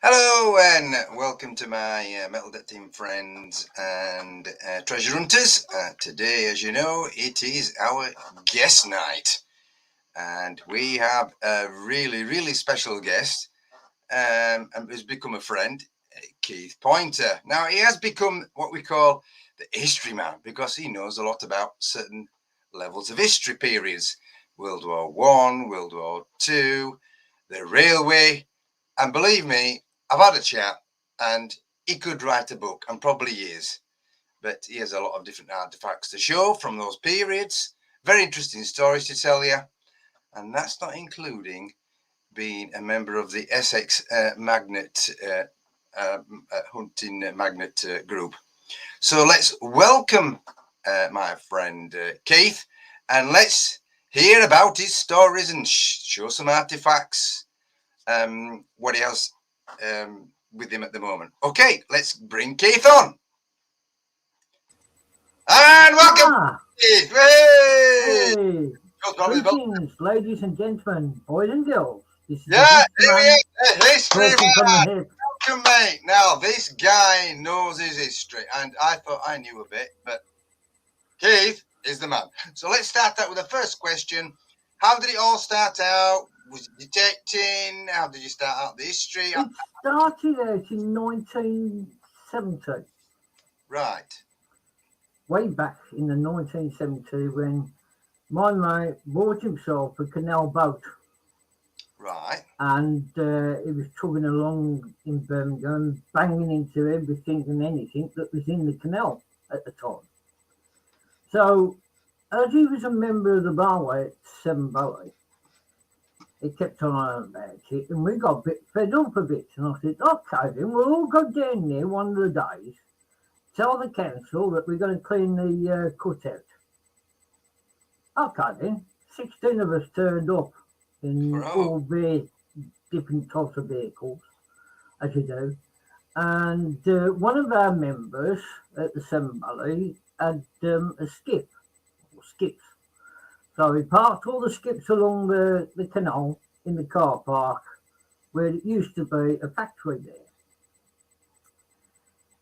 Hello and welcome to my Metal Debt Team friends and treasure hunters. Today, as you know, it is our guest night, and we have a really special guest, and has become a friend, Keith Ponynter. Now, he has become what we call the history man because he knows a lot about certain levels of history periods: World War One, World War Two, the railway. And believe me, I've had a chat, and he could write a book, and probably is. But he has a lot of different artifacts to show from those periods. Very interesting stories to tell you. And that's not including being a member of the Essex Magnet hunting magnet group. So let's welcome my friend Keith, and let's hear about his stories and show some artifacts. What he has with him at the moment. Okay, let's bring Keith on. And welcome, Keith. Hey! Greetings, ladies and gentlemen, boys and girls. This is here we are. History man. Welcome, mate. Now, this guy knows his history, and I thought I knew a bit, but Keith is the man. So let's start out with the first question. How did it all start out? Was it detecting? How did you start out the history? It started out in 1970. Right. Way back in the 1970 when my mate bought himself a canal boat. Right. And he was tugging along in Birmingham, banging into everything and anything that was in the canal at the time. So, as he was a member of the barway at Seven Valley, he kept on about it, and we got a bit fed up a bit. And I said, okay, then we'll all go down there one of the days, tell the council that we're going to clean the cutout. Okay, then. 16 of us turned up in all the different types of vehicles, as you do. And one of our members at the Seven Valley had a skip, or skips. So we parked all the skips along the canal in the car park where it used to be a factory there.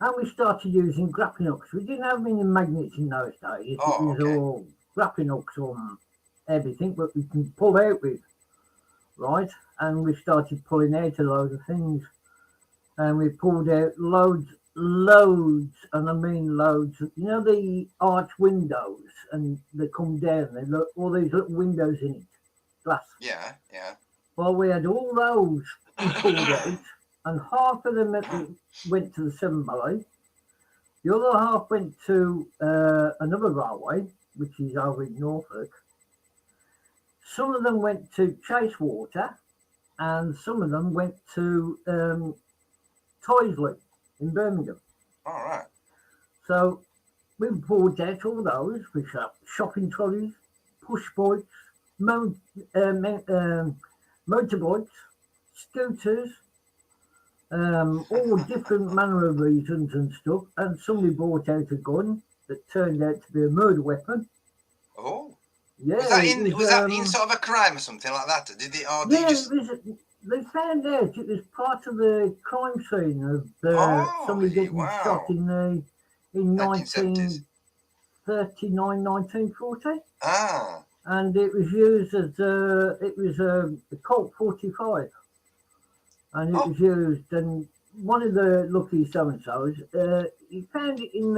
And we started using grappling hooks. We didn't have many magnets in those days. It was all grappling hooks on everything, but we can pull out with, right? And we started pulling out a load of things. And we pulled out loads, and I mean loads. You know the arch windows, and they come down. They look all these little windows in it, glass. Yeah. Well, we had all those pulled out, and half of them went to the Seven Valley. The other half went to another railway, which is over in Norfolk. Some of them went to Chasewater, and some of them went to Toisley in Birmingham. All right. So we pulled out all those. We shot shopping trolleys, push bikes, motorbikes, scooters, all different manner of reasons and stuff. And somebody brought out a gun that turned out to be a murder weapon. Oh. Yeah. Was that in sort of a crime or something like that? Did it? Or did they found out it was part of the crime scene of somebody getting shot in 1939, 1940. Ah. And it was used as a Colt 45, and it was used. And one of the lucky so-and-sos, he found it in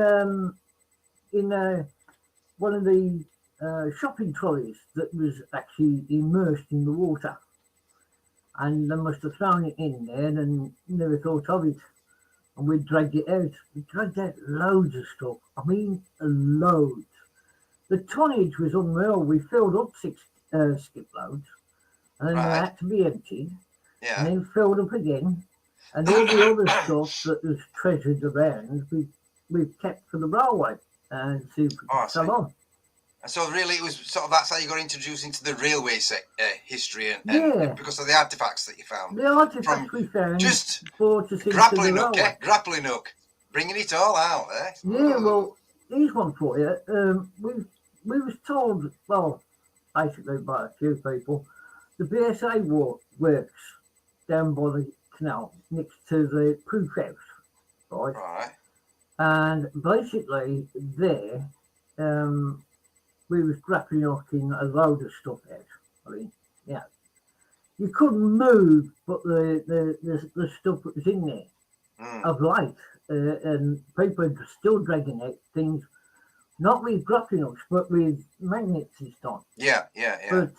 one of the shopping trolleys that was actually immersed in the water. And they must have thrown it in there and never thought of it. And we dragged it out. We dragged out loads of stuff. I mean, loads. The tonnage was unreal. We filled up 6 skip loads, and then they had to be emptied, and then filled up again. And all the other stuff that was treasured around, we've kept for the railway and see if we could sell on. And so really it was sort of that's how you got introduced into the railway history and because of the artifacts that you found. The artifacts we found just brought us grappling hook, grappling hook, bringing it all out, eh? Yeah, well, here's one for you. We was told, well, basically by a few people, the BSA works down by the now next to the proof house, right? Right. And basically there, we was grappling knocking a load of stuff out. I mean, yeah, you couldn't move, but the stuff that was in there of light, and people are still dragging out things, not with grappling hooks, but with magnets this time. Yeah. But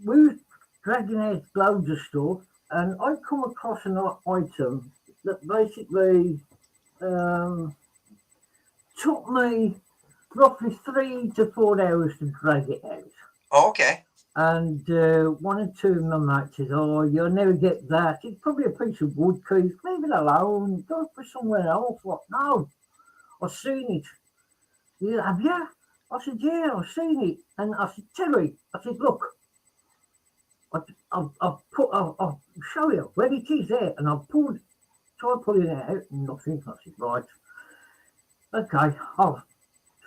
we was dragging out loads of stuff, and I come across an item that basically took me roughly 3 to 4 hours to drag it out. Oh, okay. And one or two of my mates says, "Oh, you'll never get that. It's probably a piece of wood, Keith. Leave it alone. Go for somewhere else." What? No, I've seen it. Yeah, have you? I said, "Yeah, I've seen it." And I said, "Terry," I said, "Look, I'll show you where it is there." And I tried pulling it out, and nothing. I said, "Right, okay, I'll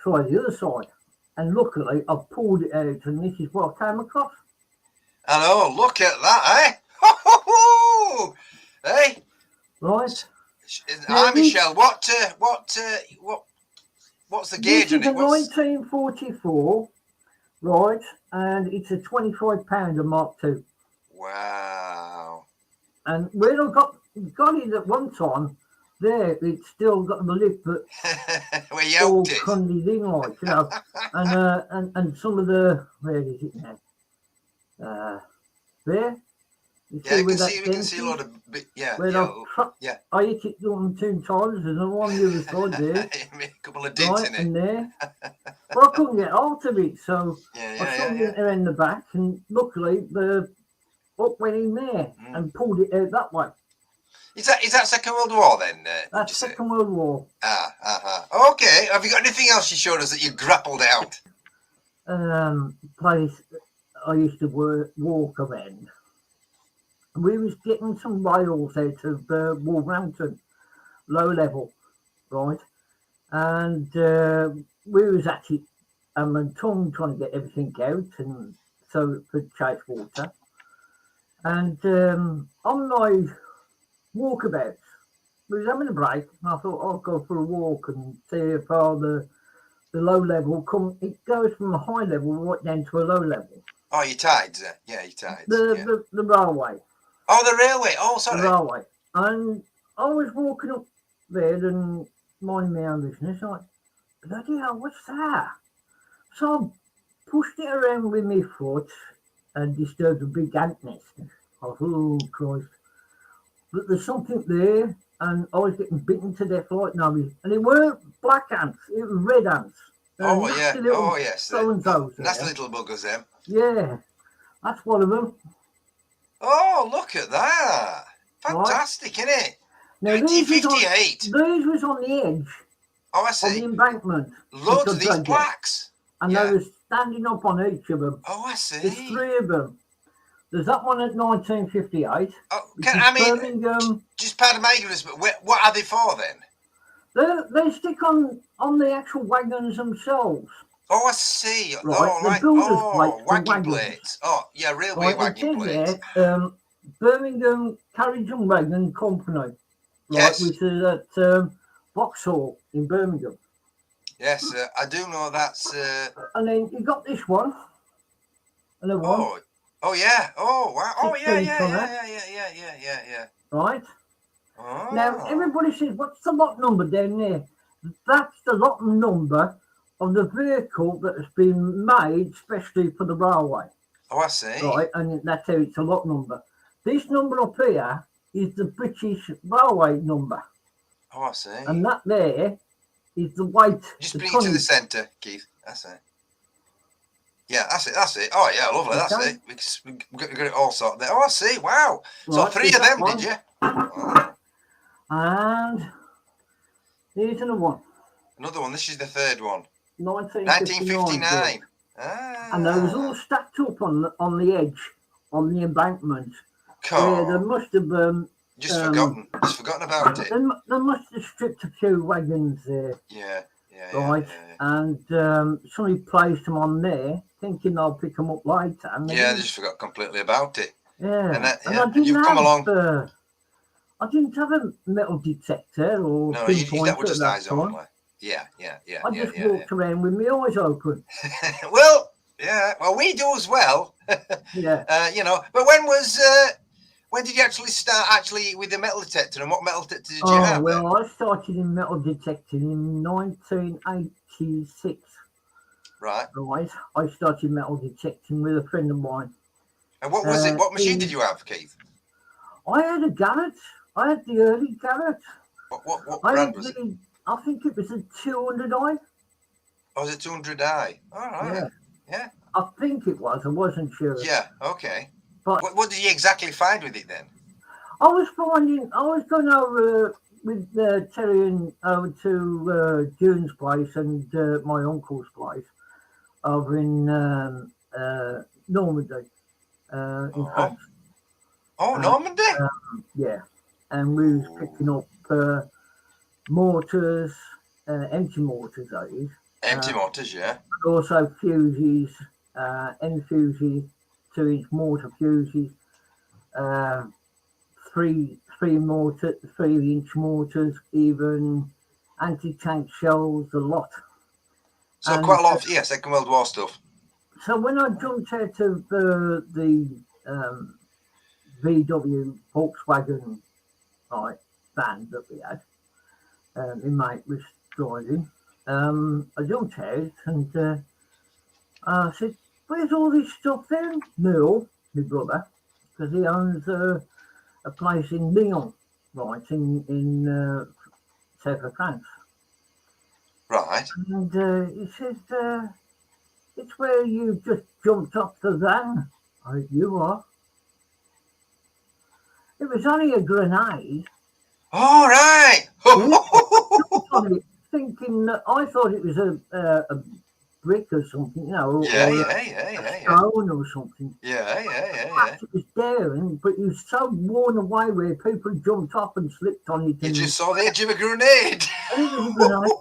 try the other side." And luckily, I pulled it out, and this is what I came across. Hello, look at that, eh? Hey, Right. Hi, Michelle. What's the gauge on This is it? a 1944, right, and it's a 25-pounder Mark II. Wow. And where I got it at one time, there it's still got the lip that Where you all helped it. crumbled in, like, you know, and some of the, where is it now? There. You Yeah, we where can see a lot of I hit it 1 or 2 times. There's another one the other side there. a couple of dents in it. And there. But I couldn't get out of it, so I swung it around the back, and luckily the hook went in there and pulled it out that way. Is that Second World War then? That's Second World War. Okay. Have you got anything else you showed us that you grappled out? Place I used to walk around. We was getting some rails out of Wolverhampton, low level, right? And we was actually and tongue trying to get everything out, and so it could chase water. And on my walkabouts, we was having a break, and I thought I'll go for a walk and see if the low level it goes from a high level right down to a low level. Oh, your tides, yeah, your tides. The railway. Oh, the railway. Oh, sorry. The railway. And I was walking up there and minding my own business, like, bloody hell, what's that? So I pushed it around with my foot and disturbed a big ant nest. I thought, oh, Christ. But there's something there, and I was getting bitten to death like nobby. And it weren't black ants, it was red ants. Oh, yeah. Oh, yes. Nasty little buggers, them. Yeah, that's one of them. Oh, look at that. Fantastic, right. Isn't it? Now, 1958. These was on the edge. Oh, I see. On the embankment. Loads of these plaques. And they were standing up on each of them. Oh, I see. There's 3 of them. There's that one at 1958. Birmingham. Just pardon my ignorance, but what are they for then? They stick on the actual wagons themselves. Oh, I see. Right. Oh, right. Oh, wagon plates. Oh, yeah, railway wagon plates. There, Birmingham Carriage and Wagon Company. Right, yes. Which is at Vauxhall in Birmingham. Yes, I do know that's... And then you got this one. Another one. Oh, yeah. Oh, wow. Oh, yeah. Right. Oh. Now, everybody says, what's the lot number down there? That's the lot number of the vehicle that has been made specially for the railway. Oh, I see. Right, and that's how it's a lot number. This number up here is the British Railway number. Oh, I see. And that there is the weight. Just bring it to the centre, Keith. That's it. Yeah, that's it. Oh, yeah, lovely. That's it. We got it all sorted there. Oh, I see. Wow. So right, 3 of them, did you? Oh. And here's another one. Another one. This is the 3rd one. 1959. And they was all stacked up on the edge, on the embankment. Yeah, they must have just forgotten about it. They must have stripped a few wagons there. Yeah. Right, and somebody placed them on there, thinking they'll pick them up later. And they just forgot completely about it. Yeah, and I didn't you've come along. I didn't have a metal detector or No, that pinpointer was at just that eyes time. only. Yeah. I just walked around with my eyes open. Well, yeah. Well, we do as well. Yeah. But when did you actually start with the metal detector, and what metal detector did you have then? Well, I started in metal detecting in 1986. Right. Right. I started metal detecting with a friend of mine. And what was it? What machine did you have, Keith? I had a Garrett. I had the early Garrett. What brand was it? I think it was a 200i. Oh, was it 200i? All right. Yeah. I think it was. I wasn't sure. Yeah. Okay. But what did you exactly find with it then? I was going over with Terry and over to June's place and my uncle's place over in Normandy, in France. Oh, Normandy? Yeah. And we was picking up mortars, empty mortars, that is. Empty mortars, yeah. But also fuses, end fuses, 2-inch mortar fuses, 3-inch mortars, even anti-tank shells, a lot. So quite a lot of Second World War stuff. So when I jumped out of the VW Volkswagen van that we had, my mate was driving. I jumped out and I said, "Where's all this stuff then?" Neil, my brother, because he owns a place in Lyon, right, in south of France. Right. And he said, "It's where you just jumped off the van." I said, "You are?" It was only a grenade. All right. Thinking that I thought it was a brick or something, or Yeah. stone or something. Yeah. It was daring, but it was so worn away where people jumped off and slipped on it. You just saw the edge of a grenade. And it was a grenade.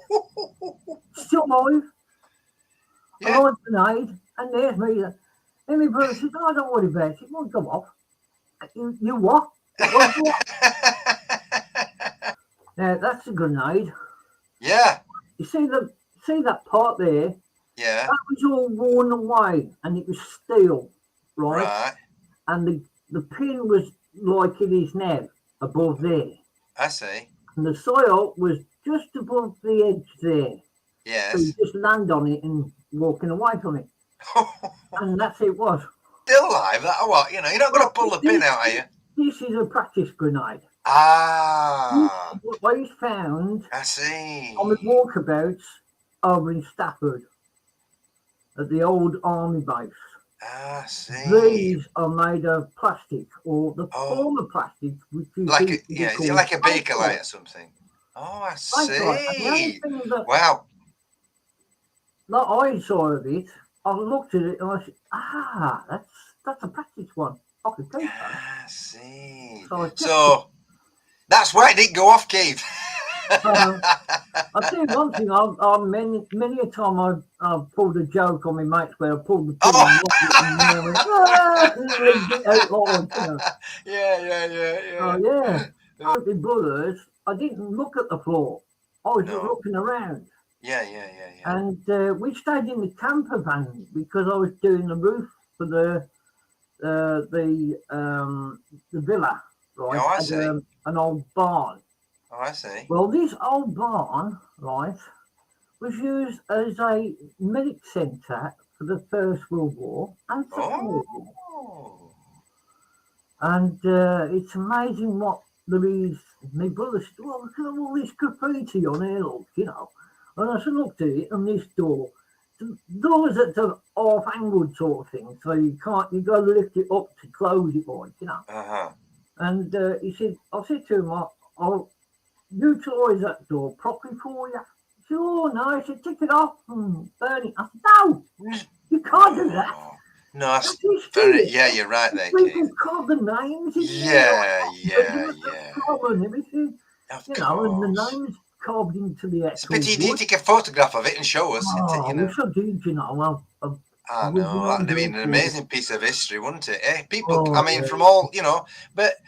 Still alive. Yeah. A live grenade. And there's me. And my brother said, "Oh, don't worry about it. It won't come off." You what? What? Now, that's a grenade. Yeah. You see that part there? Yeah. That was all worn away, and it was steel, right? Right. And the pin was like it is now, above there. I see. And the soil was just above the edge there. Yes. So you just land on it and walking away from it. And that's it was. Still alive, that or what? You're not going to pull the pin out, are you? This is a practice grenade. Ah. What I found. I see. On the walkabouts over in Stafford at the old army base. I see. These are made of plastic, or the form of plastic, which is is it like a Bakelite or something? Oh, I see. Wow. That I saw of it, I looked at it and I said, that's a practice one. I could take that. I see. So that's why it didn't go off, Keith. I'll tell you one thing. Many a time I've pulled a joke on my mates where I pulled the pin and went, out loud, Yeah. Oh yeah. My brothers, I didn't look at the floor. I was just looking around. Yeah. And we stayed in the camper van because I was doing the roof for the villa, right? Oh, I see. An old barn. Oh, I see. Well, this old barn, right, was used as a medic centre for the First World War and Second World War. And it's amazing what there is. My brother said, "Well, look at all this graffiti on here, look, And I looked at it, and this door, the door's at a half-angled sort of thing, so you've got to lift it up to close it, Uh-huh. And he said, I said to him, I'll utilise that door properly for you. He said, "Oh, no." I said, "Take it off and burn it." I said, "No, you can't do that." No, that's very, you're right there, Keith. People carve the names. Yeah. And everything, and the names carved into the actual. It's a pity you didn't take a photograph of it and show us. I wish I did, I know, that'd have been an amazing piece of history, wouldn't it? People, from all, but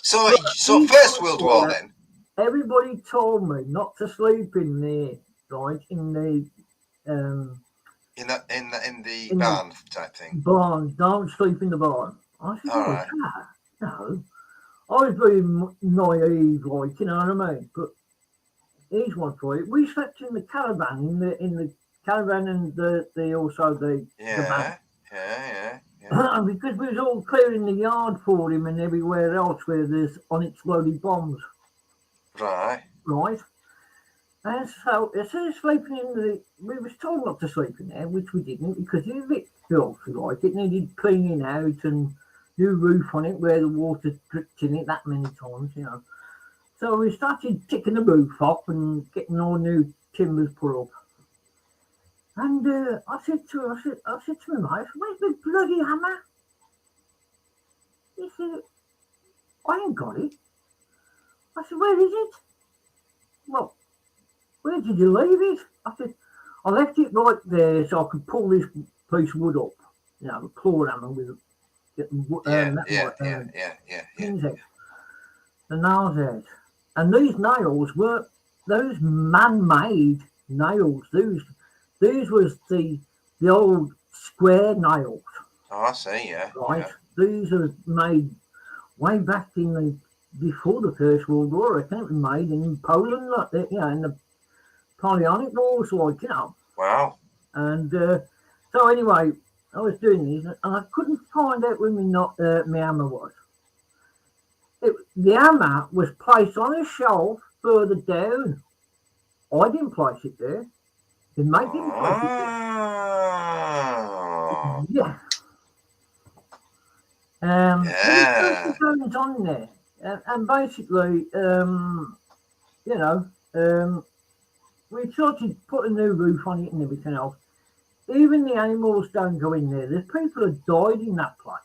So Each First one World War there, then. everybody told me not to sleep in there, right? In the In the in the barn type thing. barn. Don't sleep in the barn. I said, All "Oh, right. no." I was very naive, like, you know what I mean? But here's one for you. We slept in the caravan, in the caravan, and the also the van. Yeah. Because we was all clearing the yard for him and everywhere else where there's unexploded bombs, Right. right? And so instead of sleeping in we was told not to sleep in there, which we didn't because it was a bit filthy, like it needed cleaning out and new roof on it where the water dripped in it that many times, you know. So we started ticking the roof up and getting all new timbers put up. And I said to my mate, "Where's the bloody hammer?" He said, "I ain't got it." I said, "Where is it?" "Well, where did you leave it?" I said, "I left it right there so I could pull this piece of wood up, you know, a claw hammer with pins out, the nails out." And these nails were those man-made nails. These was the old square nails, Oh, I see. Yeah. right? Yeah. These are made way back before the First World War. I think it was made in Poland, like that, you know, in the Ponynter wars, like, you know. Wow. And so anyway, I was doing this, and I couldn't find out where my hammer was. The hammer was placed on a shelf further down. I didn't place it there. The mate didn't place it there. Oh. Yeah. There was goings on there, and basically, you know, we started putting a new roof on it and everything else. Even the animals don't go in there. There's people who died in that place.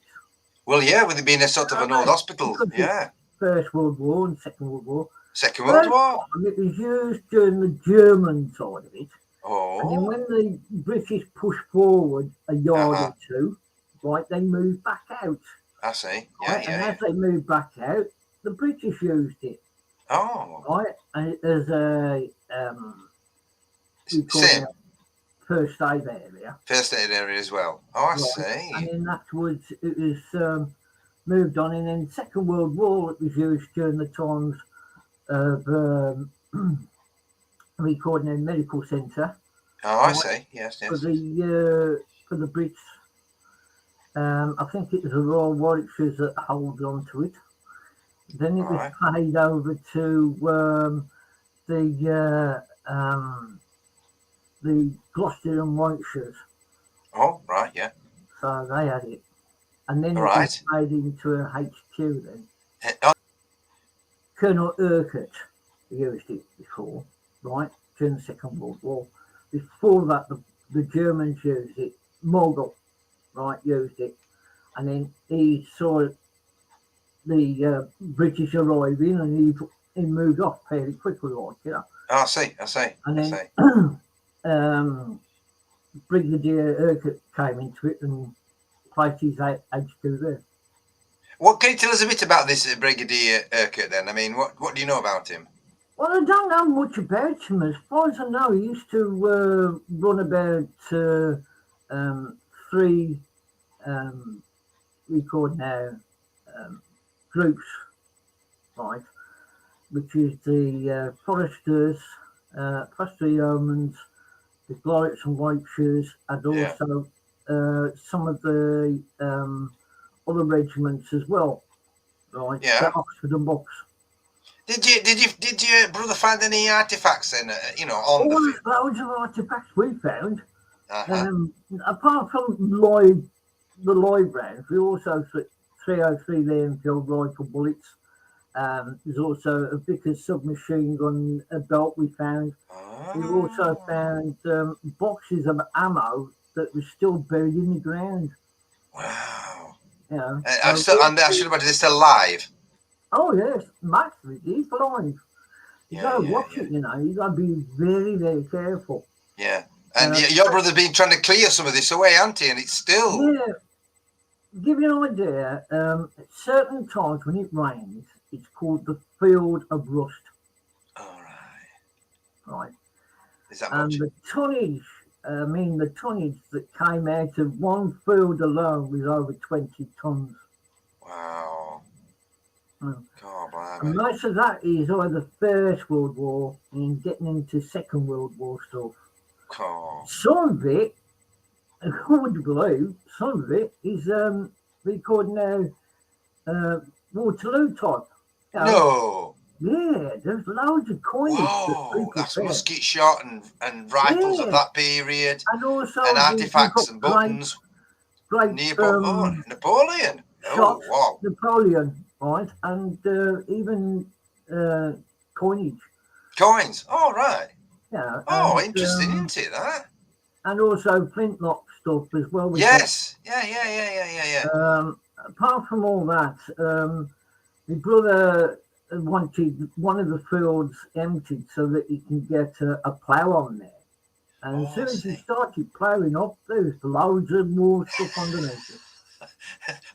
Well, yeah, with it being a sort of an old hospital. Yeah. First World War and Second World War. Second World War. It was used during the German side of it. Oh. And then when the British pushed forward a yard or two, right, they moved back out. I see. Yeah, right? And as they moved back out, the British used it. Oh. Right, and as a Same. First aid area. First aid area as well. Oh, I see. And then afterwards it was moved on, and in Second World War it was used during the times of recording a medical centre. Oh, I see. Yes. For the Brits. I think it was the Royal Warwickshires that holds on to it. Then it was paid over to the Gloucester and Warwickshires. Oh, right, yeah. So they had it. And then it was made into a HQ then. Colonel Urquhart used it before, right, during the Second World War. Before that, the Germans used it. Mogul, right, used it. And then he saw the British arriving, and he moved off fairly quickly, like, you know. I see. And then Brigadier Urquhart came into it and placed his HQ there. What can you tell us a bit about this Brigadier Urquhart then? I mean, what do you know about him? Well, I don't know much about him. As far as I know, he used to run about 3 groups, right, which is the Foresters, Forestry Yeomen, the Garretts and Warwickshires, and also some of the other regiments as well, right? Yeah. Oxford and Bucks. Did your brother find any artifacts then? On the field? Loads of artifacts we found. Uh-huh. Apart from the live rounds, we also 303 Lambfield rifle bullets. There's also a Vickers submachine gun belt we found. We've also found boxes of ammo that was still buried in the ground. Wow. Yeah. I should imagine they're still alive. Oh yes, Max is alive. You gotta watch it, you know. You gotta be very, very careful. Yeah. And your brother's been trying to clear some of this away, hasn't he? And it's still. Yeah. Give you an idea, at certain times when it rains, It's called the Field of Rust. All right. Right. Is that And much? the tonnage, the tonnage that came out of one field alone was over 20 tons. Wow. Mm. God, And blimey. most of that is either First World War and getting into Second World War stuff. God. Some of it, I would believe, some of it is recorded now Waterloo type. You know, No. yeah, there's loads of coinage that Whoa. people That's found. musket shot and rifles of Yeah, that period and also and you've got artifacts and buttons. great Napoleon. Oh, shots, wow. Napoleon, right, and even uh, coinage. Coins. All right. Yeah, Oh, interesting, isn't it, that? and also flintlock stuff as well. We got. Yes. Yeah. Apart from all that, my brother wanted one of the fields emptied so that he can get a plough on there. And as Oh, I soon as he see. started ploughing up, there's loads of more stuff underneath it.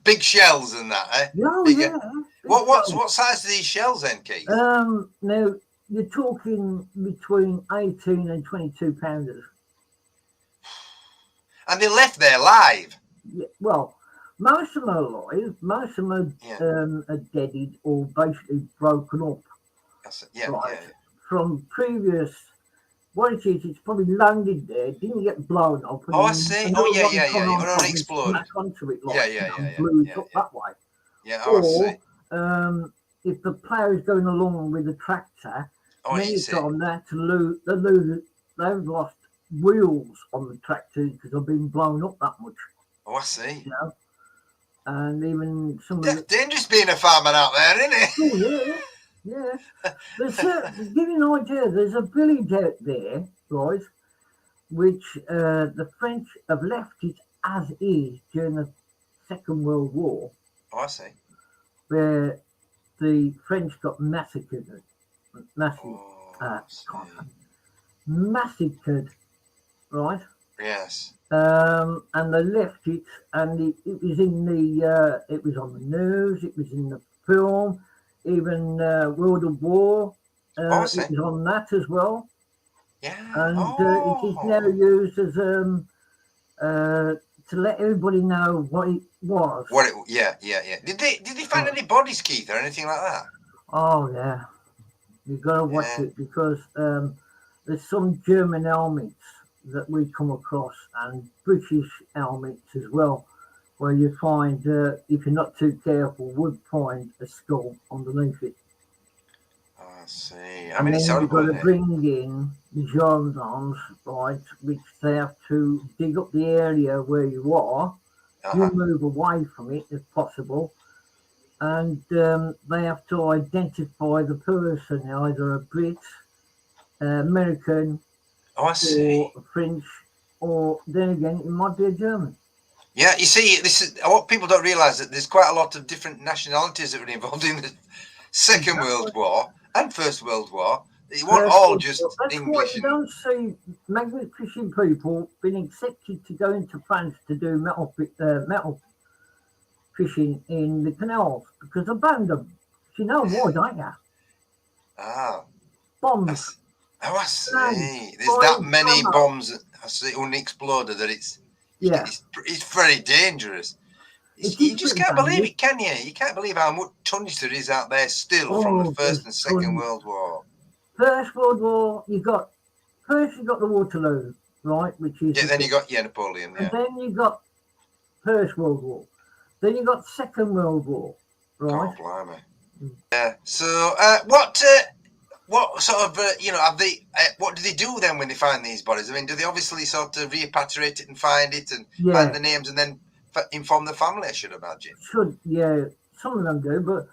Big shells and that, eh? Oh Bigger. yeah. What size are these shells then, Keith? Now you're talking between 18 and 22 pounders. And they left there live. Yeah, well, most of them are alive. Most of them are deaded or basically broken up. Right. From previous, what it is, it's probably landed there, didn't get blown up. And I see. It exploded. Onto it, blew it up that way. Yeah, Or, I see. if the plough is going along with the tractor, many times they've lost wheels on the tractor because they've been blown up that much. Oh, I see. You know? And even some of the dangerous being a farmer out there, isn't it? Oh yeah. There's to give you an idea, there's a village out there, right, which the French have left it as is during the Second World War. Oh, I see. Where the French got massacred, right? Yes. And they left it, and it was in the it was on the news, it was in the film, even World of War. It was on that as well. Yeah. And it is now used as to let everybody know what it was. Yeah. Did they find any bodies, Keith, or anything like that? Oh yeah, you've got to watch it because there's some German helmets that we come across and British helmets as well, where you find, if you're not too careful, would find a skull underneath it. I see. And then you've got to bring in the gendarmes, right, which they have to dig up the area where you are. You move away from it if possible. And they have to identify the person, either a Brit, American, or French, or then again, it might be a German. Yeah, you see, this is what people don't realise, that there's quite a lot of different nationalities that were involved in the Second World War and First World War. They weren't all just English. That's why you don't see magnet fishing people being accepted to go into France to do metal fishing in the canals because they banned them. You know why, don't you? Bombs. Oh, I see. There's that many bombs, I see, unexploded, that it's very dangerous. You just can't believe it, can you? You can't believe how much tonnage there is out there still from the First and Second World War. First World War, you got the Waterloo, right? Which is then you got Napoleon, and then you got First World War. Then you got Second World War, right? Oh, blimey. Yeah. So, what sort of, have they? What do they do then when they find these bodies? I mean, do they obviously sort of repatriate it and find it and find the names and then inform the family? I should imagine. Some of them do, but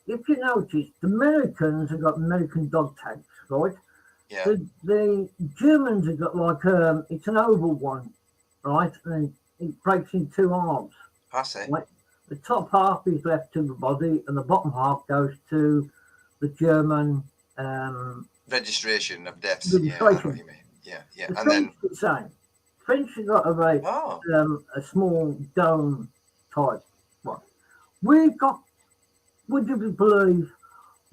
if you notice, the Americans have got American dog tags, right? Yeah. The Germans have got like it's an oval one, right? And it breaks in two halves. I see. Right? The top half is left to the body, and the bottom half goes to the German registration of deaths. Registration. Yeah, I know what you mean. Yeah. The French the same. French have got a small dome type one. We've got, would you believe,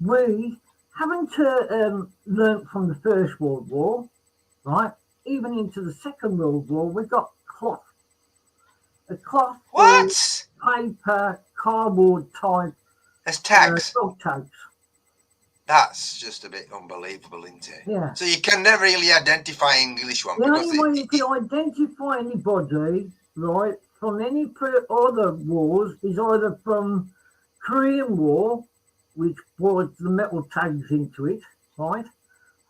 we haven't learnt from the First World War, right? Even into the Second World War, we got cloth. A cloth or What? paper, cardboard type There's tags. dog tags. That's just a bit unbelievable, isn't it? Yeah. So you can never really identify English one The because only way you can identify anybody, right, from any other wars is either from Korean War, which brought the metal tags into it, right?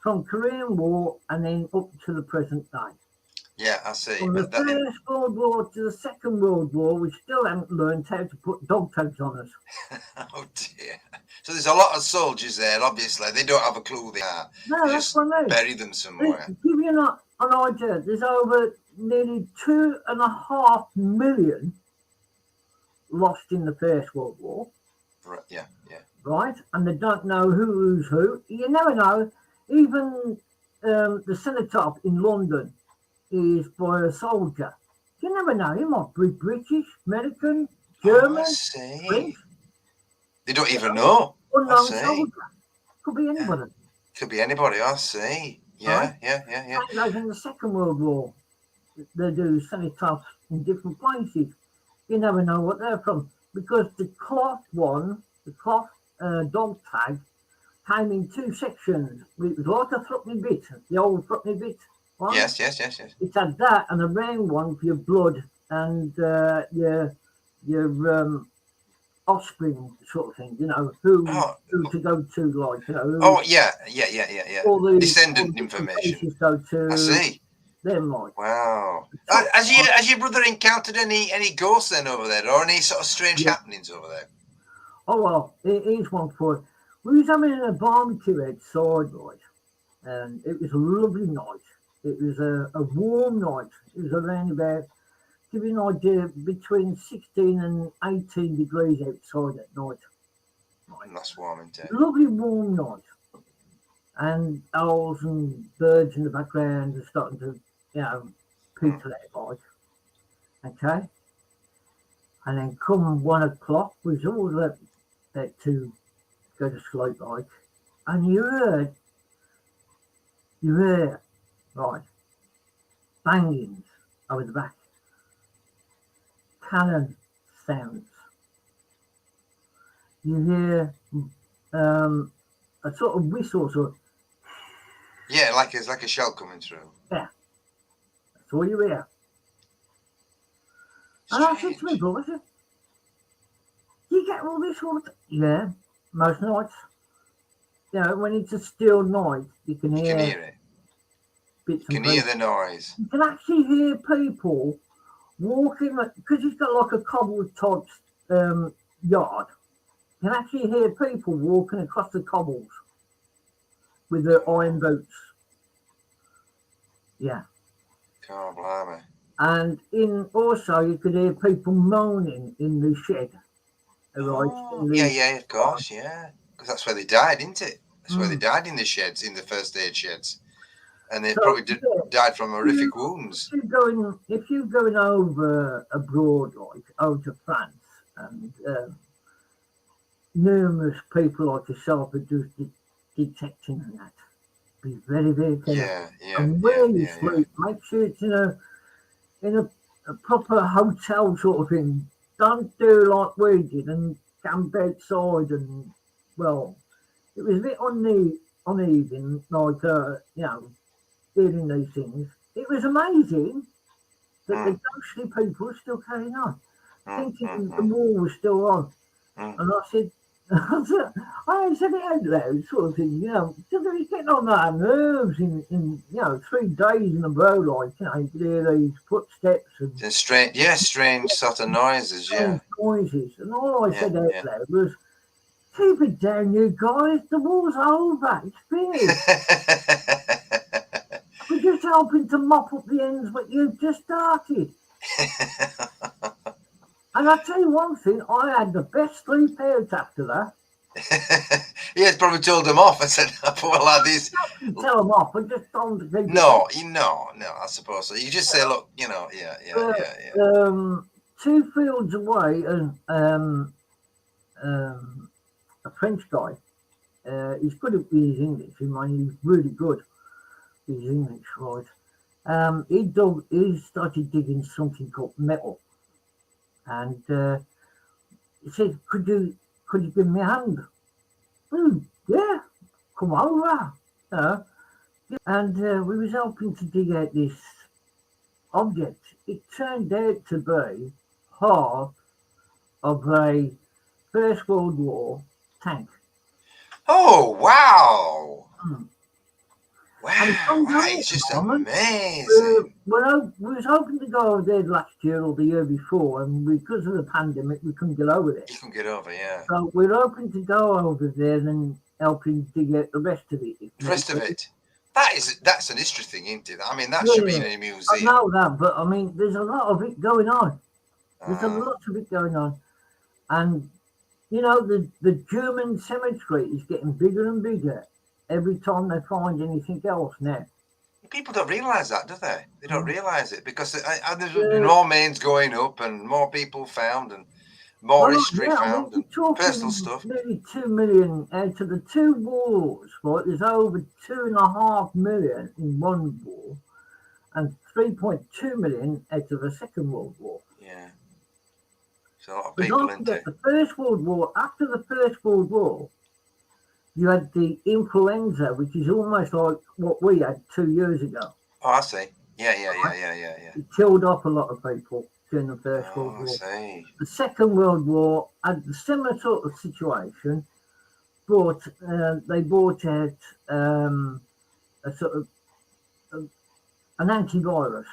From Korean War and then up to the present day. yeah, I see. From the But that, First World War to the Second World War, we still haven't learned how to put dog tags on us. oh dear. So there's a lot of soldiers there. Obviously, they don't have a clue who they are. No, They that's just what I mean. bury them To somewhere. give you an idea, there's over nearly 2.5 million lost in the First World War, Right, yeah. right? And they don't know who's who. You never know. Even the cenotaph in London is by a soldier. You never know. He might be British, American, Oh, I German, see. French, They don't even know. I unknown see. soldier. Could be anybody. Could be anybody. I see. Yeah, Right. yeah. Same goes in the Second World War. They do cenotaphs in different places. You never know what they're from because the cloth one, the cloth dog tag, came in two sections. It was like a threepenny bit, the old threepenny bit. Right? Yes. It had that and a round one for your blood and your offspring sort of thing. You know who to go to, like Oh, yeah. All the Descendant information. Go to I see. them, like. Wow. Has your brother encountered any ghosts then over there, or any sort of strange happenings over there? Oh well, here's one for it. We was having a barbecue outside, right, and it was a lovely night. It was a warm night. It was around about, give you an idea, between 16 and 18 degrees outside at night. Right. That's warm, isn't it? Lovely warm night. And owls and birds in the background are starting to, people out, like. Okay? And then come 1 o'clock, was all that to go to sleep, like. And you hear, right, bangings over the back, cannon sounds. You hear a sort of whistle, sort of. Yeah, like it's like a shell coming through. Yeah, that's all you hear. And I said to my brother, I said, you get all this all the time? Yeah, most nights. You know, when it's a still night, you can hear it. Bits you can hear the noise. You can actually hear people walking, because it's got like a cobble type yard. You can actually hear people walking across the cobbles with their iron boots. Yeah. God, blimey. And also you could hear people moaning in the shed. Oh, yeah, of course, yeah. Because that's where they died, isn't it? That's where they died, in the sheds, in the first aid sheds. And they probably died from horrific wounds. If you're going over abroad, like over to France, and numerous people like yourself are just detecting that, be very, very careful. Yeah. And where you sleep, make sure it's in a proper hotel sort of thing. Don't do like we did and camp outside and, well, it was a bit uneven, like, hearing these things. It was amazing that the ghostly people were still carrying on, thinking the war was still on. And I said, I said it out loud, sort of thing, because it's getting on our nerves in 3 days in a row, like, you could hear these footsteps and strange sort of noises, noises. And all I said out loud was, keep it down, you guys, the war's over, it's finished. We're just helping to mop up the ends what you've just started. And I'll tell you one thing, I had the best sleep out after that. He had probably told them off and said, well, lads, tell them off, but just told them to keep No, I suppose so. You just say, look, yeah. 2 fields away, a French guy, He's good at his English. I mean, he's really good with his English, right? He started digging something called metal, and he said, "Could you give me a hand?" Yeah, come over. And we was helping to dig out this object. It turned out to be half of a First World War tank. Oh, wow. Hmm. Wow, that is just Moment, amazing. well, we was hoping to go over there last year or the year before, and because of the pandemic, we couldn't get over there. You can get over, yeah. So we're hoping to go over there and helping dig out the rest of it. The rest of it. That's an history thing, isn't it? I mean, that Yeah, should be in a I museum. know that, but I mean, there's a lot of it going on. There's a Ah. lot of it going on. And, you know, the German cemetery is getting bigger and bigger every time they find anything else now. People don't realise that, do they? They don't Mm. realise it because there's Yeah. more mains going up and more people found and more Well, history yeah, I mean, found we're and talking personal stuff. nearly 2 million out of the two wars, right? There's over 2.5 million in one war and 3.2 million out of the Second World War. Yeah. So a lot of But people don't into forget, the First World War, after the First World War, you had the influenza, which is almost like what we had 2 years ago. Oh, I see. Yeah. It killed off a lot of people during the First World War. I see. The Second World War had the similar sort of situation, but they brought out a sort of an antivirus.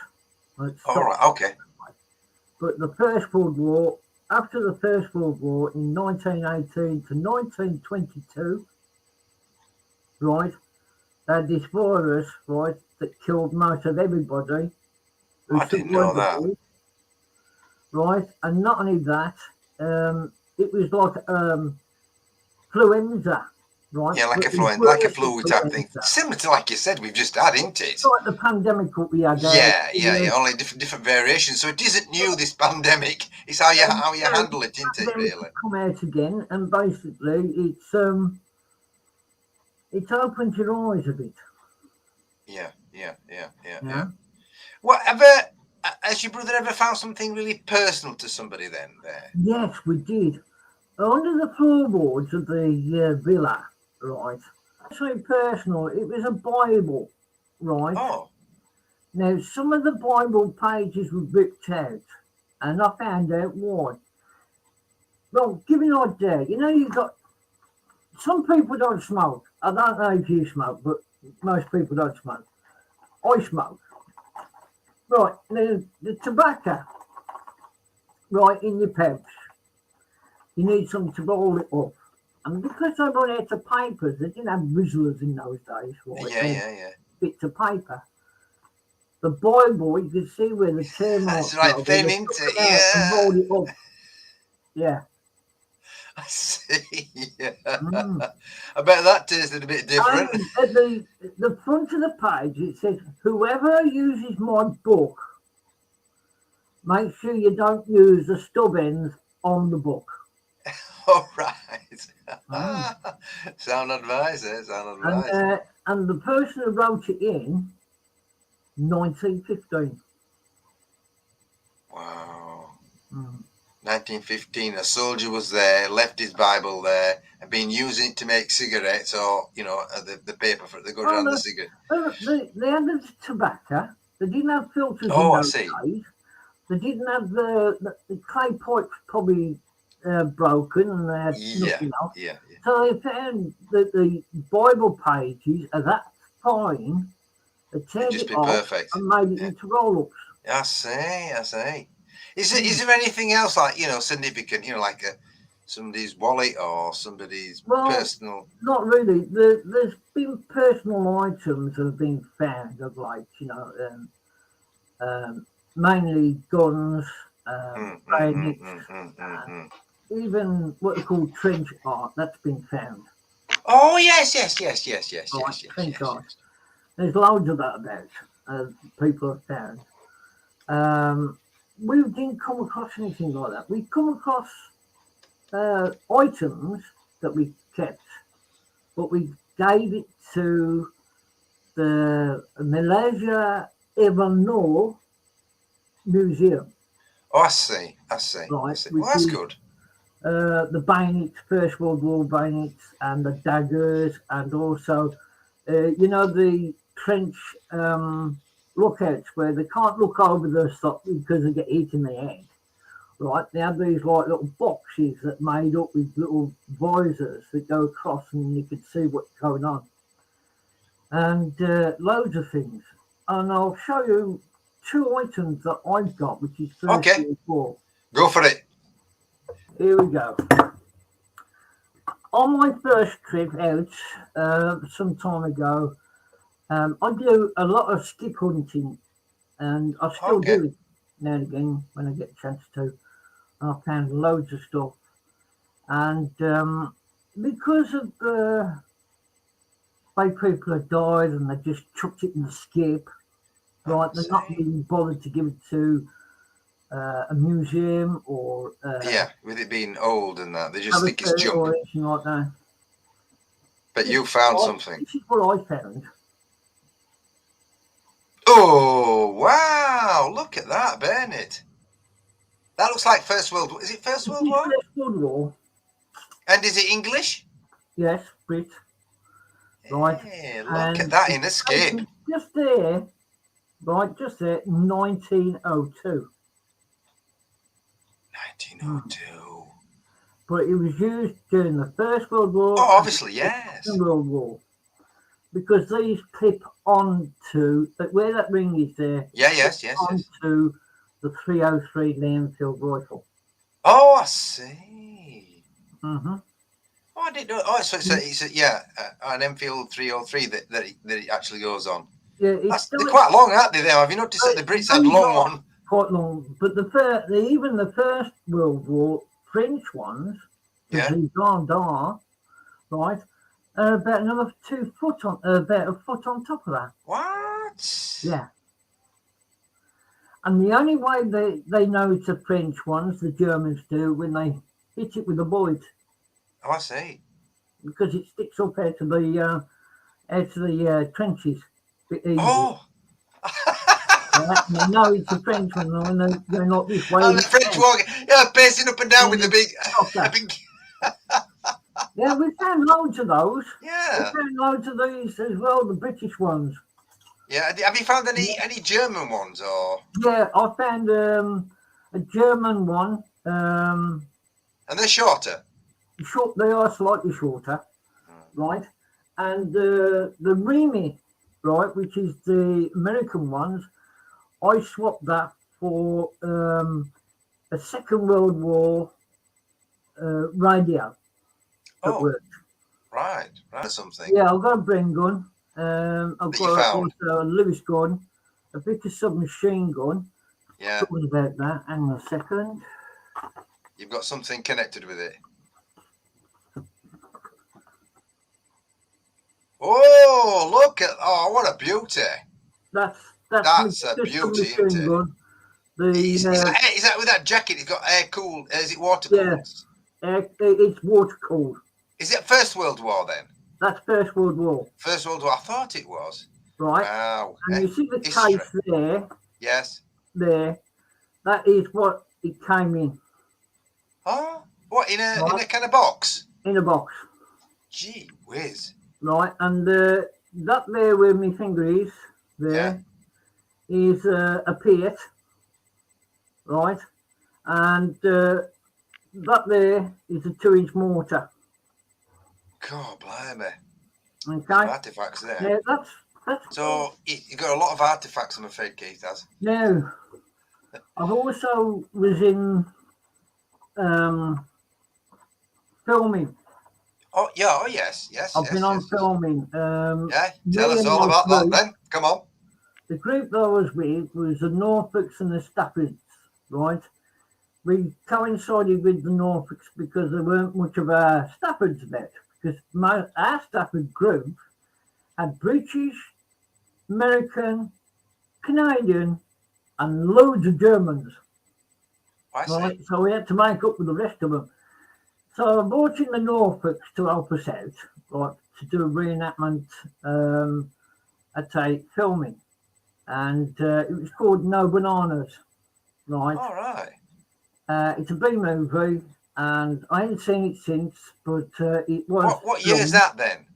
All right. Okay. But the First World War, after the First World War in 1918 to 1922, right, they had this virus, right, that killed most of everybody. I didn't know that. War, right, and not only that, it was like influenza, right? Yeah, like a flu type thing. Similar to, like you said, we've just had, isn't it? It's like the pandemic that we had. Yeah. Only different variations. So it isn't new, this pandemic. It's how you handle it, isn't it? Really. Come out again, and basically, it's opened your eyes a bit. Yeah. Well, has your brother ever found something really personal to somebody then? There. Yes, we did. Under the floorboards of the villa, right? So personal, it was a Bible, right? Oh. Now, some of the Bible pages were ripped out, and I found out why. Well, give me an idea. You know, you've got some people don't smoke. I don't know if you smoke, but most people don't smoke. I smoke. Right, now the tobacco, right, in your pouch. You need something to roll it up. And because they run out of papers, they didn't have Rizzlers in those days, right? Yeah. Bits of paper. The Bible, you can see where the tear marks are. That's right, thin, isn't it? Yeah. And rolled it up. Yeah. I see. Yeah. I bet that tasted a bit different. And at the front of the page, it says, "Whoever uses my book, make sure you don't use the stub ends on the book." All right. Sound advice, eh? Sound advice. And the person who wrote it in 1915. Wow. 1915, a soldier was there, left his Bible there, and been using it to make cigarettes, or the paper for that goes around the cigarette. They had the tobacco. They didn't have filters. Oh, I see. Days. They didn't have the clay pipes probably broken, and they had nothing else. Yeah. So they found that the Bible pages are that fine. They teared it off perfect. and made it into roll-ups. I see. Is there anything else like significant? Like somebody's wallet or somebody's personal? Not really. There's been personal items that have been found of late. Mainly guns, bayonets, even what they call trench art that's been found. Oh yes. Trench art. There's loads of that about. People have found. We didn't come across anything like that. We come across items that we kept but we gave it to the Malaysia Evernoor Museum, Oh, I see. I see. I right? see. Which Well, that's is good. the bayonets, First World War bayonets, and the daggers, and also, the trench lookouts where they can't look over the stuff because they get hit in the head. Right, they have these like little boxes that made up with little visors that go across, and you can see what's going on, and loads of things. And I'll show you two items that I've got, which is First Okay. World War. Go for it. Here we go. On my first trip out, some time ago, I do a lot of stick hunting, and I still Okay. do it now and again when I get a chance to. I found loads of stuff, and because of the way people have died and they just chucked it in the skip, right? They're not really bothered to give it to a museum or Yeah, with it being old and that, they just think it's junk. or anything like that. But you found something. This is what I found. Oh, wow. Look at that, Bernard. That looks like First World War. Is it First World War? First World War. And is it English? Yes, Brit. Right. Hey, look at that in Escape. Just there, right, just there, 1902. 1902. But it was used during the First World War. Oh, obviously, yes. The World War. Because these clip onto, where that ring is there. Yeah, yes. Onto the 303 Enfield rifle. Oh, I see. Mm-hmm. Oh, I didn't know. Oh, so it's an Enfield 303 that it actually goes on. Yeah, they're quite long, aren't they? Have you noticed that the Brits had long one? Quite long, but even the First World War French ones, the gendarmes, right, about another 2 foot on, about a foot on top of that. What? Yeah. And the only way they know it's the French ones, the Germans do, when they hit it with a bullet. Oh, I see. Because it sticks up out of the trenches. Oh. Right? And they know it's a French one, and they're not this way. And the French walking, pacing up and down with the big. Yeah, we found loads of those. Yeah. We found loads of these as well, the British ones. Yeah. Have you found any German ones or? Yeah, I found a German one. And they're shorter. They are slightly shorter, right? And the Remy, right, which is the American ones, I swapped that for a Second World War radio that worked. Right, something. Yeah, I've got a Bren gun. I've got also a Lewis gun, a bit of submachine gun. Yeah. Talking about that. Hang on a second. You've got something connected with it. Oh, look at! Oh, what a beauty! That's a beauty, isn't it? Is that with that jacket? It's got air cooled. Is it water cooled? Yeah, it's water cooled. Is it First World War then? That's First World War. First World War. I thought it was. Right. Wow. And you see the case there? Yes. There. That is what it came in. Oh, what in a kind of box? In a box. Gee whiz. Right, and that there where my finger is, is a Piat, right, and that there is a 2-inch mortar. God, blimey. Okay. Artifacts there. Yeah, that's. So you've got a lot of artifacts, I'm afraid, Keith has. No, I've also was in filming. Oh yeah, yes. I've been on filming. Tell us all about that then. Come on. The group that I was with was the Norfolks and the Staffords, right? We coincided with the Norfolks because there weren't much of our Staffords about. Because our Stafford group had British, American, Canadian, and loads of Germans. Right? So we had to make up with the rest of them. So I brought in the Norfolks to help us out, right, to do a reenactment at a filming, and it was called No Bananas, right? All right. It's a B movie, and I haven't seen it since, but it was. What year is that then?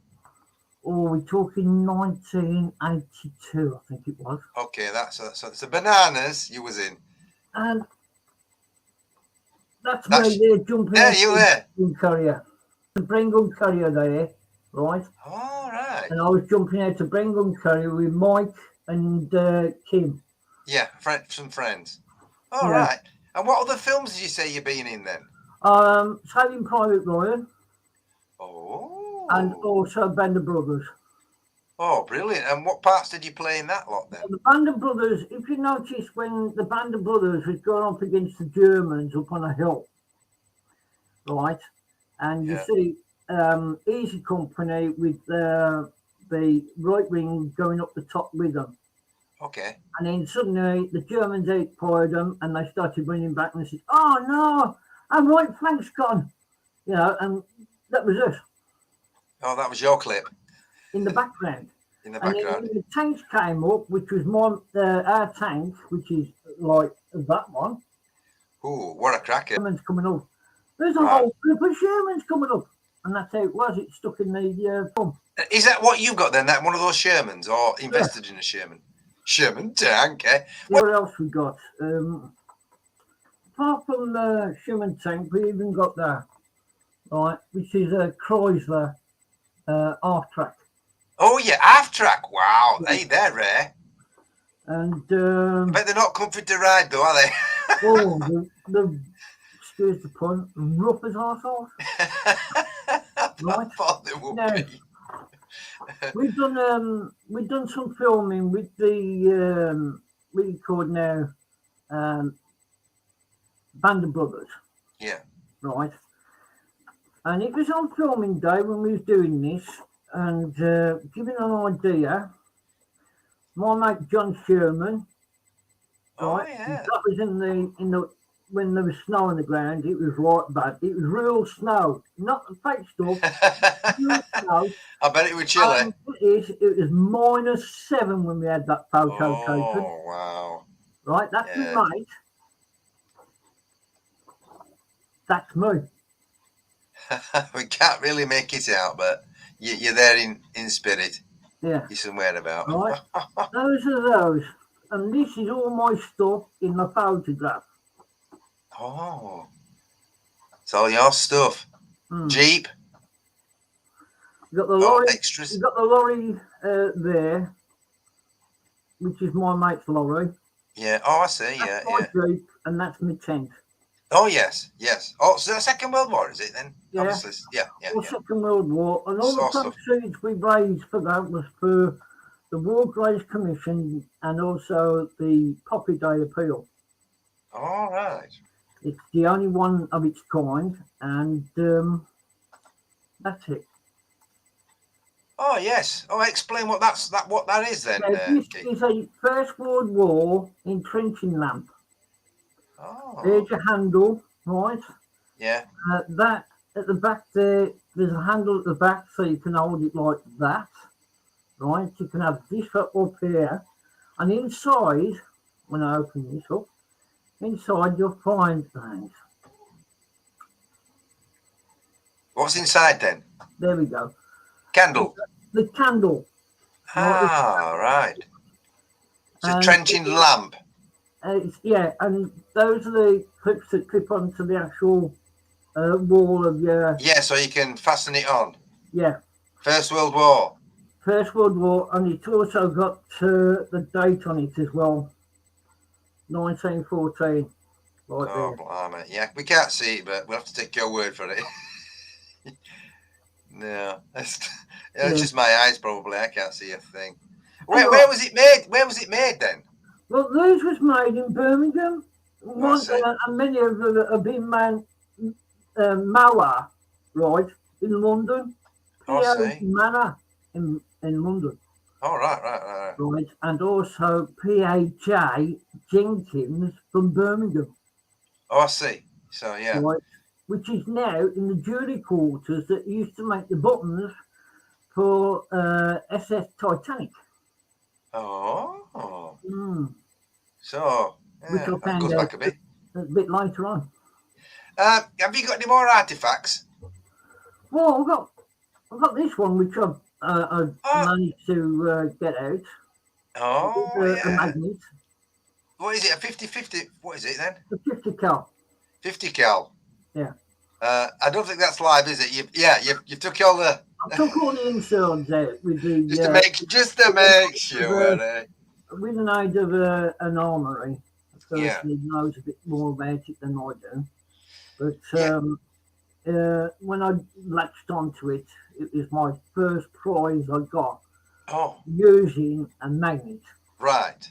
Oh, we're talking 1982, I think it was. Okay, so it's the Bananas you was in. And that's me there jumping there. You there? Gun Courier. The Brengan Courier there, right? All right. And I was jumping out to Brengan Courier with Mike and Kim. Yeah, some friends. All right. And what other films did you say you've been in then? Saving Private Ryan. Oh. And also Band of Brothers. Oh, brilliant. And what parts did you play in that lot then? The Band of Brothers, if you notice when the Band of Brothers was going up against the Germans up on a hill, right? And you see Easy Company with the right wing going up the top with them. Okay. And then suddenly the Germans outfired them and they started running back and they said, "Oh no, our right flank's gone." You know, and that was us. Oh, that was your clip. In the background. In the background. And then the tanks came up, which was our tank, which is like that one. Ooh, what a cracker. Sherman's coming up. There's a whole group of Shermans coming up. And that's how it was. It stuck in the pump. Is that what you got then? That one of those Shermans or invested in a Sherman? Sherman tank, eh? What else we got? Apart from the Sherman tank, we even got that, right, which is a Chrysler half track. Oh yeah, half track. Wow, hey, they're rare. And I bet they're not comfy to ride though, are they? oh, the excuse the pun, rough as arseholes. Right. I thought they would be. We've done some filming with the what you call now Band of Brothers. Yeah. Right. And it was on filming day when we was doing this, and giving an idea, my mate John Sherman, right? Yeah. That was in the when there was snow on the ground. It was right bad. It was real snow, not the fake stuff. Real snow. I bet it was chilly. It was -7 when we had that photo taken. Oh wow! Right, that's my mate. That's me. We can't really make it out, but you're there in spirit. Yeah. You're somewhere about. Right. Those are those. And this is all my stuff in the photograph. Oh. It's all your stuff. Jeep. You got the lorry. Extras. You got the lorry there, which is my mate's lorry. Yeah. Oh, I see. That's my Jeep, and that's my tent. Oh yes. Oh, so the Second World War is it then? Yeah. Obviously. Yeah. Second World War, and all the proceeds we raised for that was for the War Graves Commission and also the Poppy Day Appeal. All right. It's the only one of its kind, and that's it. Oh yes. Oh, explain what that is then. This is a First World War entrenching lamp. Oh. There's your handle, right? Yeah. That at the back there's a handle at the back, so you can hold it like that, right? You can have this up here, and inside, when I open this up, inside you'll find things. What's inside then? There we go. Candle. The candle. Right. It's a trenching lamp. And those are the clips that clip onto the actual wall of your... Yeah, so you can fasten it on. Yeah. First World War. First World War, and it's also got the date on it as well. 1914. Right there. Blimey. Yeah, we can't see it, but we'll have to take your word for it. No, it's just my eyes probably. I can't see a thing. Where was it made? Where was it made then? Well, these was made in Birmingham. And many of them have been made Mower, right, in London. P.A. Manor in London. Oh, right. Right, and also P.A.J. Jenkins from Birmingham. Oh, I see. So, yeah. Right, which is now in the jury quarters that used to make the buttons for SS Titanic. Oh. Mm. So, Which yeah, I that found goes out back a bit. a bit later on. Have you got any more artifacts? Well, I've got this one which I've Oh, managed to get out. oh A yeah. magnet, What is it? A 50-50? What is it then? a 50 cal. 50 cal. Yeah. I don't think that's live, is it? You took all the. I took all the inserts out with the just to make sure. with an aid of an armory. Yeah. Firstly, knows a bit more about it than I do. But Yeah. when I latched onto it, it was my first prize I got Oh. using a magnet. Right.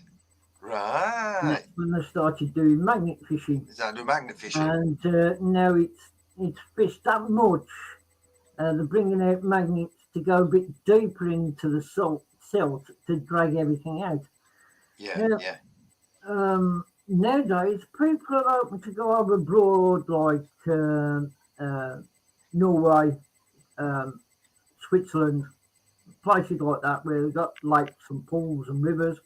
And that's when I started doing magnet fishing. Is that do magnet fishing? And now it's fished that much. They're bringing out magnets to go a bit deeper into the silt to drag everything out. Yeah, Now, nowadays, people are open to go over abroad, like Norway, Switzerland, places like that, where they've got lakes and pools and rivers,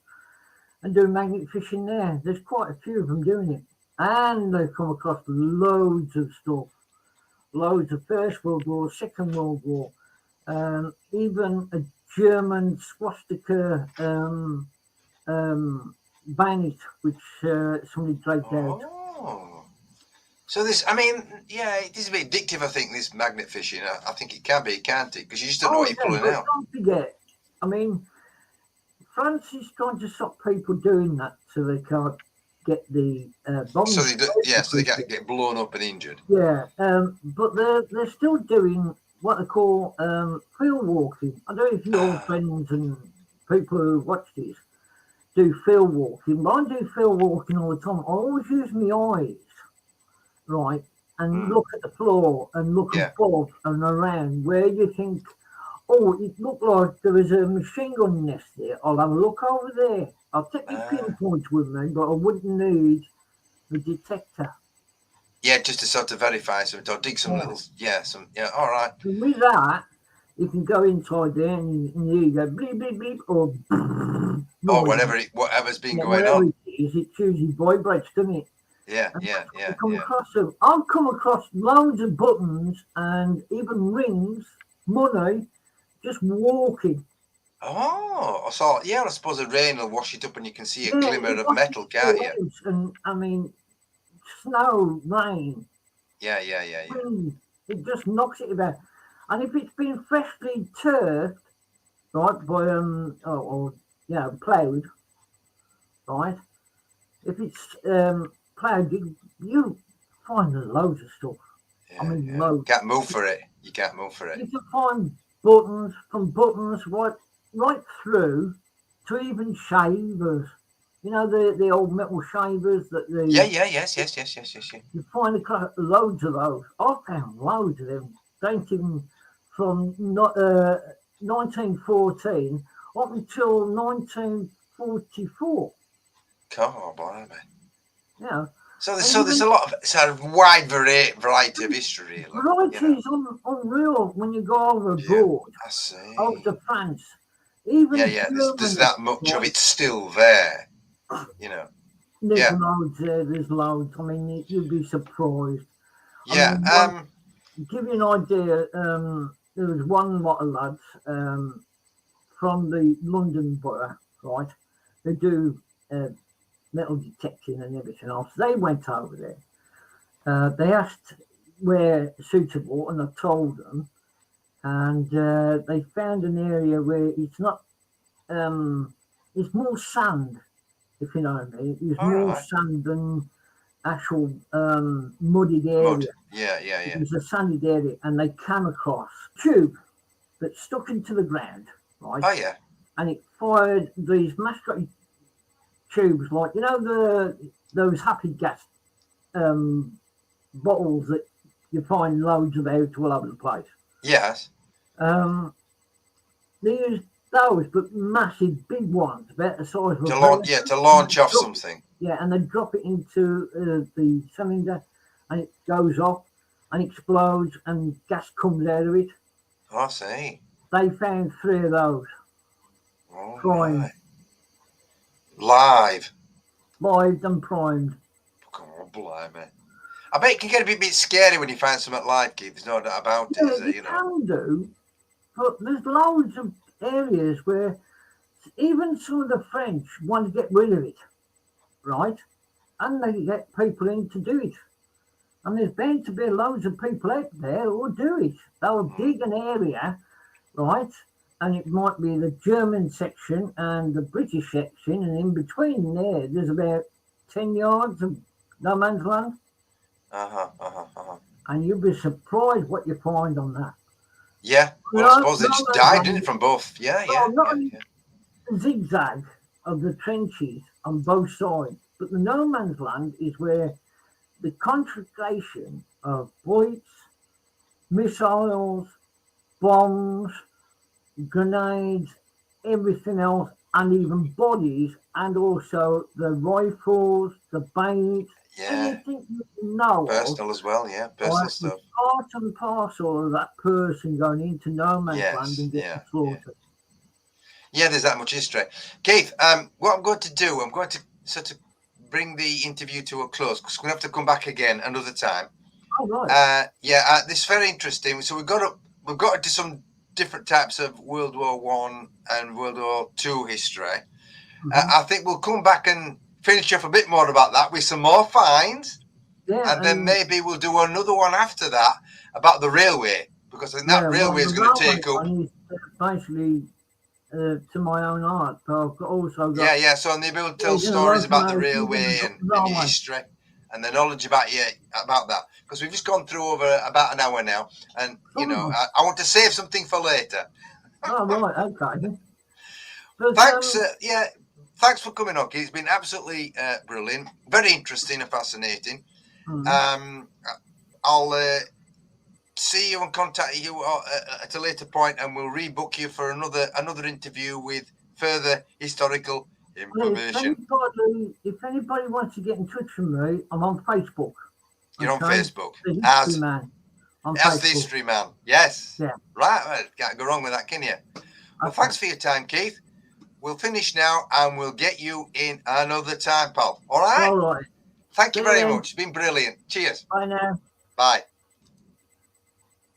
and do magnet fishing there. There's quite a few of them doing it. And they've come across loads of stuff. Loads of First World War, Second World War, even a German swastika bayonet, which somebody dragged out. Oh. So this, I mean, yeah, it is a bit addictive, I think, this magnet fishing. I think it can be, can't it? Because you just don't know what you're pulling out. Don't forget, I mean, France is trying to stop people doing that so they can't get the bombs. So they can't get blown up and injured. Yeah, but they're still doing what they call field walking. I don't know if your friends and people who watch this do field walking, but I do field walking all the time. I always use my eyes, right, and look at the floor and look above and around where you think, oh, it looked like there was a machine gun nest there. I'll have a look over there. I'll take the pinpoint with me, but I wouldn't need the detector. Yeah, just to sort of verify something, or dig some little, all right. And with that, you can go inside there and you go bleep, bleep, bleep, or whatever's been going whatever on. It usually vibrates, doesn't it? Yeah. Across them. I've come across loads of buttons and even rings, money, just walking. Oh, so I suppose the rain will wash it up and you can see a glimmer of metal, can't you? And I mean, snow, rain. Yeah. Wind, it just knocks it about. And if it's been freshly turfed, right, by ploughed, right? If it's ploughed, you find loads of stuff. Loads. You can't move for it. You can find buttons right through to even shavers. You know the old metal shavers that the yes. You find loads of those. I found loads of them dating from 1914 up until 1944. Oh, blimey. Yeah. So there's a lot of sort of wide variety of history. Variety is unreal when you go over abroad. I see. Over to France. Even there's that much of it still there. You know. There's loads there. There's loads. I mean, you'd be surprised. Yeah. Give you an idea. There was one lot of lads from the London borough, right? They do metal detecting and everything else. They went over there. They asked where suitable, and I told them. And they found an area where it's not. It's more sand, if you know what I mean. It's more sand than actual muddied area. Yeah. It was a sandy area, and they came across a tube that stuck into the ground, right? Oh yeah. And it fired these masquerade tubes, like those happy gas bottles that you find loads of out all over the place. Yes. They used those, but massive, big ones, about the size of to launch off something. Yeah, and they drop it into the cylinder, and it goes off and explodes, and gas comes out of it. I see. they found 3 of those. Oh, Primed. right. Live. Lived and primed. Oh, blimey. I bet it can get a bit scary when you find something live, Keith. There's no doubt about it, is there? You can do, but there's loads of areas where even some of the French want to get rid of it, right? And they get people in to do it. And there's bound to be loads of people out there who will do it. They'll dig an area, right? And it might be the German section and the British section, and in between there's about 10 yards of no man's land. And you'll be surprised what you find on that. Yeah, well, I suppose they just died, didn't it, from both? Yeah. The zigzag of the trenches on both sides, but the no man's land is where the concentration of bullets, missiles, bombs, grenades, everything else, and even bodies, and also the rifles, the bayonets, anything you know. Personal as well, personal stuff. Part and parcel of that person going into no man's land and getting slaughtered. Yeah, there's that much history. Keith, what I'm going to do, I'm going to sort of bring the interview to a close because we're going to have to come back again another time. Oh, right. This is very interesting. So we've got into some different types of World War I and World War II history. I think we'll come back and finish off a bit more about that with some more finds. And then maybe we'll do another one after that about the railway, because I think that railway is going to take up. Basically, to my own art, but I've also got. So maybe we'll tell stories about the railway and your history and the knowledge about that, because we've just gone through over about an hour now, and I want to save something for later. Oh, right, okay. But, thanks for coming on, Keith. It's been absolutely brilliant, very interesting and fascinating. I'll see you and contact you at a later point, and we'll rebook you for another interview with further historical information. If anybody wants to get in touch with me, I'm on Facebook. You're on Facebook as the History Man. Yes. Yeah. Right. Can't go wrong with that, can you? Well, thanks for your time, Keith. We'll finish now, and we'll get you in another time, pal. All right. All right. Thank you very much. It's been brilliant. Cheers. Bye now. Bye.